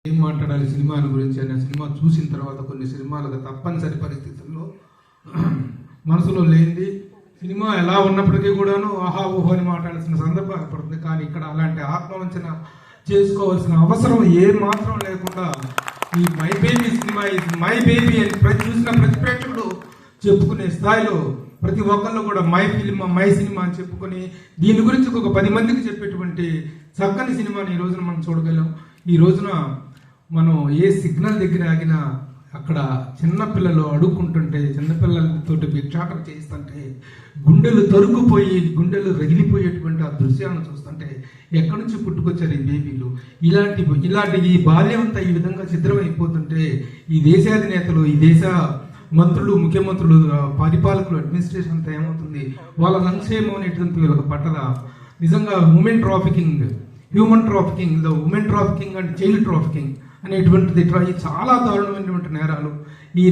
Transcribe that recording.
ఏం మాట్లాడాలి సినిమాల గురించి అనే సినిమా చూసిన తర్వాత కొన్ని సినిమాలకు తప్పనిసరి పరిస్థితుల్లో మనసులో లేనిది సినిమా ఎలా ఉన్నప్పటికీ కూడాను ఆహా ఊహో అని మాట్లాడాల్సిన సందర్భం ఏర్పడుతుంది. కానీ ఇక్కడ అలాంటి ఆత్మవంచన చేసుకోవాల్సిన అవసరం ఏ మాత్రం లేకుండా ఈ my baby cinema my baby అని చూసిన ప్రతి ప్రేక్షకుడు చెప్పుకునే స్థాయిలో ప్రతి ఒక్కళ్ళు కూడా మై ఫిల్మ్ మై సినిమా అని చెప్పుకొని దీని గురించి ఒక 10 మందికి చెప్పేటువంటి చక్కని సినిమాని ఈ రోజున మనం చూడగలం. ఈ రోజున మనం ఏ సిగ్నల్ దగ్గర ఆగినా అక్కడ చిన్నపిల్లలు అడుక్కుంటుంటే చిన్నపిల్లలతో భిక్షాటన చేస్తుంటే గుండెలు తరుక్కుపోయి గుండెలు రగిలిపోయేటువంటి ఆ దృశ్యాలను చూస్తుంటే ఎక్కడి నుంచి పుట్టుకొచ్చారు ఈ బేబీలు. ఇలాంటి ఈ బాల్యం అంతా ఈ విధంగా చిత్రమైపోతుంటే ఈ దేశాధినేతలు ఈ దేశ మంత్రులు ముఖ్యమంత్రులు పరిపాలకులు అడ్మినిస్ట్రేషన్ అంతా ఏమవుతుంది, వాళ్ళ సంక్షేమం అనేటువంటి వీళ్ళకి పట్టదా. నిజంగా human trafficking women trafficking and child trafficking అనేటువంటిది చాలా దారుణమైనటువంటి నేరాలు. ఈ